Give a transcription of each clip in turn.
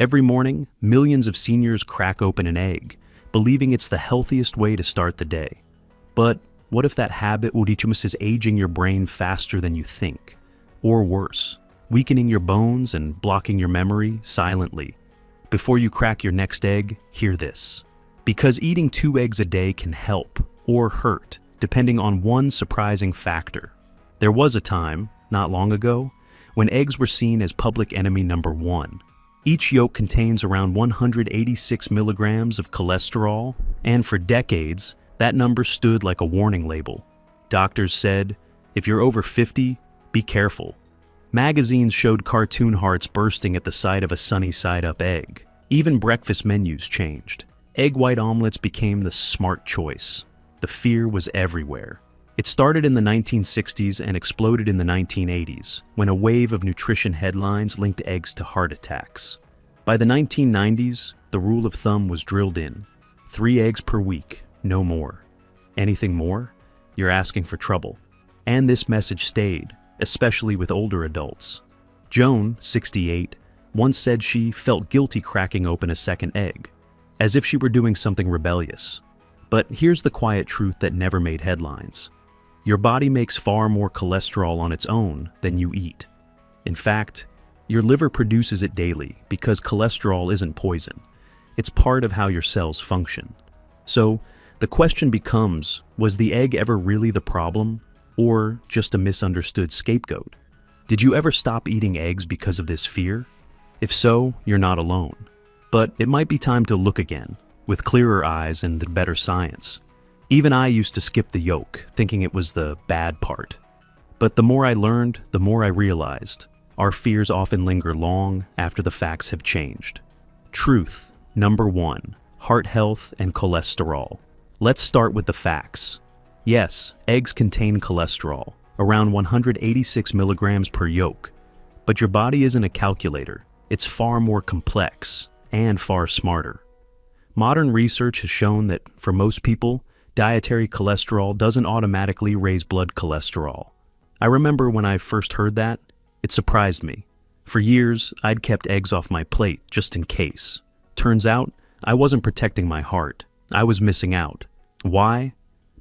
Every morning, millions of seniors crack open an egg, believing it's the healthiest way to start the day. But what if that habit is aging your brain faster than you think? Or worse, weakening your bones and blocking your memory silently. Before you crack your next egg, hear this. Because eating 2 eggs a day can help or hurt, depending on one surprising factor. There was a time, not long ago, when eggs were seen as public enemy number 1. Each yolk contains around 186 milligrams of cholesterol, and for decades, that number stood like a warning label. Doctors said, if you're over 50, be careful. Magazines showed cartoon hearts bursting at the sight of a sunny side-up egg. Even breakfast menus changed. Egg white omelets became the smart choice. The fear was everywhere. It started in the 1960s and exploded in the 1980s, when a wave of nutrition headlines linked eggs to heart attacks. By the 1990s, the rule of thumb was drilled in. 3 eggs per week, no more. Anything more? You're asking for trouble. And this message stayed, especially with older adults. Joan, 68, once said she felt guilty cracking open a second egg, as if she were doing something rebellious. But here's the quiet truth that never made headlines. Your body makes far more cholesterol on its own than you eat. In fact, your liver produces it daily because cholesterol isn't poison. It's part of how your cells function. So, the question becomes, was the egg ever really the problem, or just a misunderstood scapegoat? Did you ever stop eating eggs because of this fear? If so, you're not alone. But it might be time to look again, with clearer eyes and the better science. Even I used to skip the yolk, thinking it was the bad part. But the more I learned, the more I realized, our fears often linger long after the facts have changed. Truth, number 1, heart health and cholesterol. Let's start with the facts. Yes, eggs contain cholesterol, around 186 milligrams per yolk. But your body isn't a calculator. It's far more complex and far smarter. Modern research has shown that, for most people, dietary cholesterol doesn't automatically raise blood cholesterol. I remember when I first heard that, it surprised me. For years, I'd kept eggs off my plate just in case. Turns out, I wasn't protecting my heart. I was missing out. Why?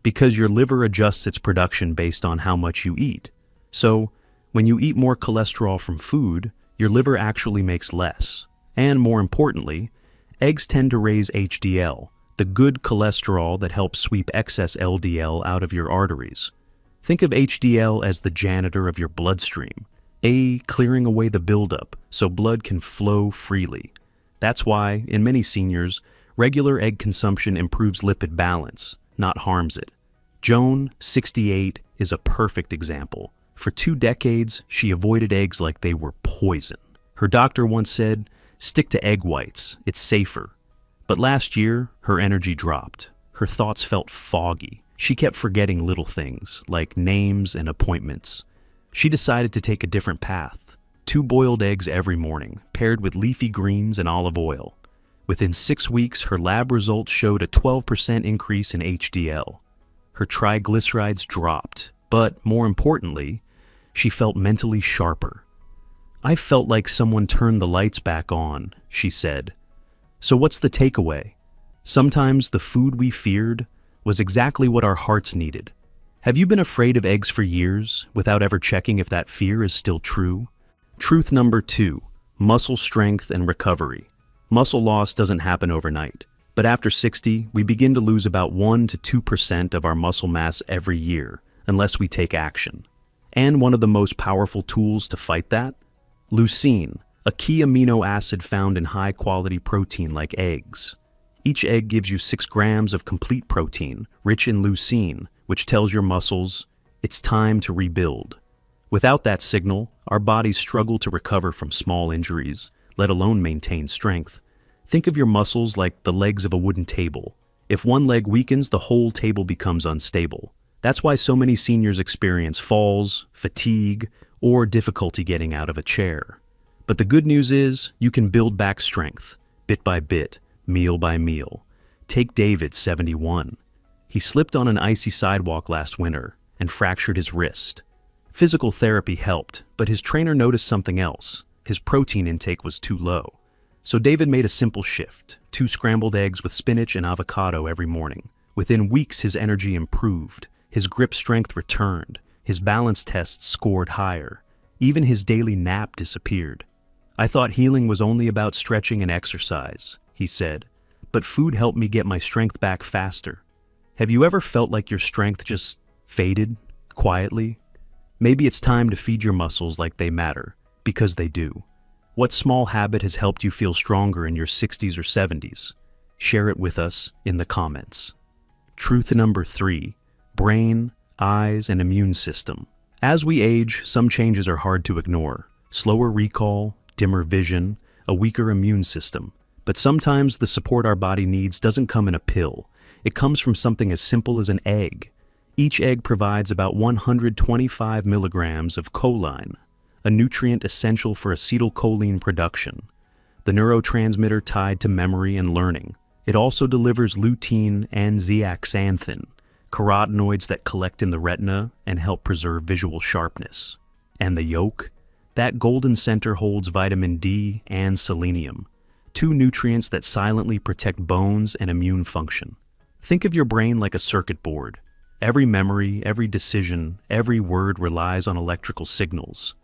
Because your liver adjusts its production based on how much you eat. So, when you eat more cholesterol from food, your liver actually makes less. And more importantly, eggs tend to raise HDL, the good cholesterol that helps sweep excess LDL out of your arteries. Think of HDL as the janitor of your bloodstream, clearing away the buildup so blood can flow freely. That's why, in many seniors, regular egg consumption improves lipid balance, not harms it. Joan, 68, is a perfect example. For 2 decades, she avoided eggs like they were poison. Her doctor once said, "Stick to egg whites, it's safer." But last year, her energy dropped. Her thoughts felt foggy. She kept forgetting little things, like names and appointments. She decided to take a different path. 2 boiled eggs every morning, paired with leafy greens and olive oil. Within 6 weeks, her lab results showed a 12% increase in HDL. Her triglycerides dropped, but more importantly, she felt mentally sharper. "I felt like someone turned the lights back on," she said. So what's the takeaway? Sometimes the food we feared was exactly what our hearts needed. Have you been afraid of eggs for years without ever checking if that fear is still true? Truth number 2, muscle strength and recovery. Muscle loss doesn't happen overnight, but after 60, we begin to lose about 1 to 2% of our muscle mass every year, unless we take action. And one of the most powerful tools to fight that? Leucine, a key amino acid found in high-quality protein like eggs. Each egg gives you 6 grams of complete protein, rich in leucine, which tells your muscles, it's time to rebuild. Without that signal, our bodies struggle to recover from small injuries, let alone maintain strength. Think of your muscles like the legs of a wooden table. If one leg weakens, the whole table becomes unstable. That's why so many seniors experience falls, fatigue, or difficulty getting out of a chair. But the good news is, you can build back strength, bit by bit, meal by meal. Take David, 71. He slipped on an icy sidewalk last winter and fractured his wrist. Physical therapy helped, but his trainer noticed something else. His protein intake was too low. So David made a simple shift: 2 scrambled eggs with spinach and avocado every morning. Within weeks, his energy improved, his grip strength returned, his balance tests scored higher. Even his daily nap disappeared. "I thought healing was only about stretching and exercise," he said, "but food helped me get my strength back faster." Have you ever felt like your strength just faded quietly? Maybe it's time to feed your muscles like they matter, because they do. What small habit has helped you feel stronger in your 60s or 70s? Share it with us in the comments. Truth number 3: brain, eyes, and immune system. As we age, some changes are hard to ignore. Slower recall, dimmer vision, a weaker immune system. But sometimes the support our body needs doesn't come in a pill. It comes from something as simple as an egg. Each egg provides about 125 milligrams of choline, a nutrient essential for acetylcholine production, the neurotransmitter tied to memory and learning. It also delivers lutein and zeaxanthin, carotenoids that collect in the retina and help preserve visual sharpness. And the yolk? That golden center holds vitamin D and selenium, 2 nutrients that silently protect bones and immune function. Think of your brain like a circuit board. Every memory, every decision, every word relies on electrical signals.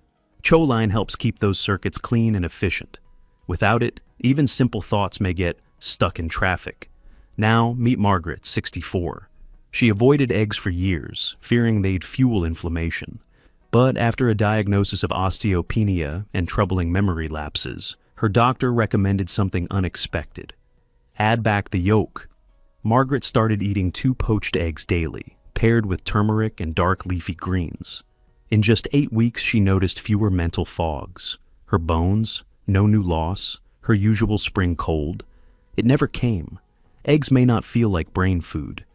Choline helps keep those circuits clean and efficient. Without it, even simple thoughts may get stuck in traffic. Now, meet Margaret, 64. She avoided eggs for years, fearing they'd fuel inflammation. But after a diagnosis of osteopenia and troubling memory lapses, her doctor recommended something unexpected. Add back the yolk. Margaret started eating 2 poached eggs daily, paired with turmeric and dark leafy greens. In just 8 weeks, she noticed fewer mental fogs. Her bones, no new loss, her usual spring cold. It never came. Eggs may not feel like brain food,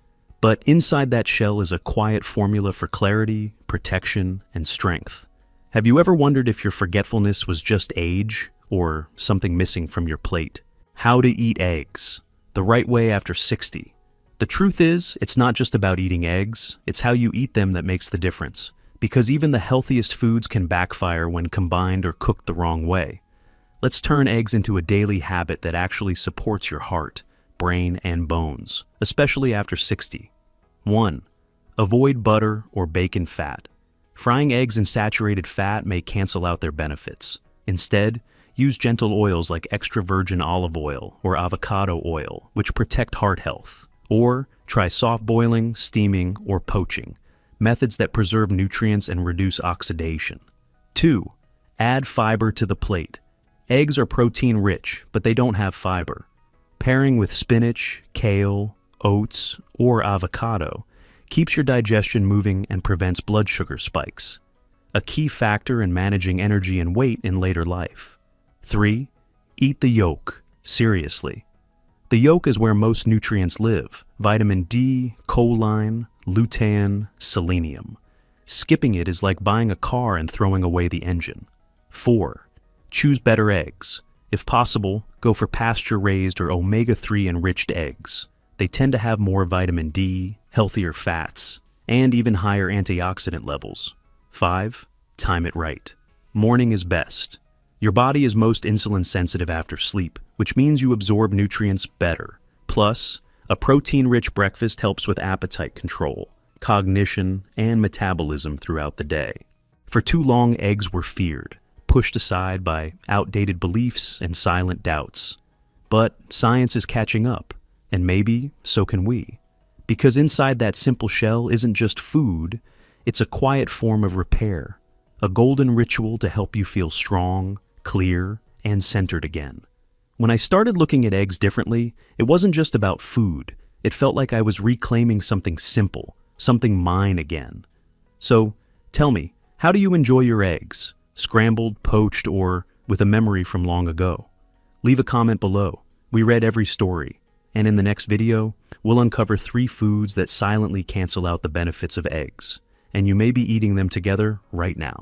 but inside that shell is a quiet formula for clarity, protection, and strength. Have you ever wondered if your forgetfulness was just age or something missing from your plate? How to eat eggs the right way after 60. The truth is, it's not just about eating eggs, it's how you eat them that makes the difference. Because even the healthiest foods can backfire when combined or cooked the wrong way. Let's turn eggs into a daily habit that actually supports your heart, brain, and bones, especially after 60. 1. Avoid butter or bacon fat. Frying eggs in saturated fat may cancel out their benefits. Instead, use gentle oils like extra virgin olive oil or avocado oil, which protect heart health. Or try soft boiling, steaming, or poaching, methods that preserve nutrients and reduce oxidation. 2. Add fiber to the plate. Eggs are protein-rich, but they don't have fiber. Pairing with spinach, kale, oats, or avocado keeps your digestion moving and prevents blood sugar spikes, a key factor in managing energy and weight in later life. 3. Eat the yolk, seriously. The yolk is where most nutrients live: vitamin D, choline, lutein, selenium. Skipping it is like buying a car and throwing away the engine. 4. Choose better eggs. If possible, go for pasture-raised or omega-3 enriched eggs. They tend to have more vitamin D, healthier fats, and even higher antioxidant levels. 5. Time it right. Morning is best. Your body is most insulin sensitive after sleep, which means you absorb nutrients better. Plus, a protein-rich breakfast helps with appetite control, cognition, and metabolism throughout the day. For too long, eggs were feared, pushed aside by outdated beliefs and silent doubts. But science is catching up, and maybe so can we. Because inside that simple shell isn't just food, it's a quiet form of repair, a golden ritual to help you feel strong, clear, and centered again. When I started looking at eggs differently, it wasn't just about food. It felt like I was reclaiming something simple, something mine again. So, tell me, how do you enjoy your eggs? Scrambled, poached, or with a memory from long ago? Leave a comment below. We read every story. And in the next video, we'll uncover 3 foods that silently cancel out the benefits of eggs. And you may be eating them together right now.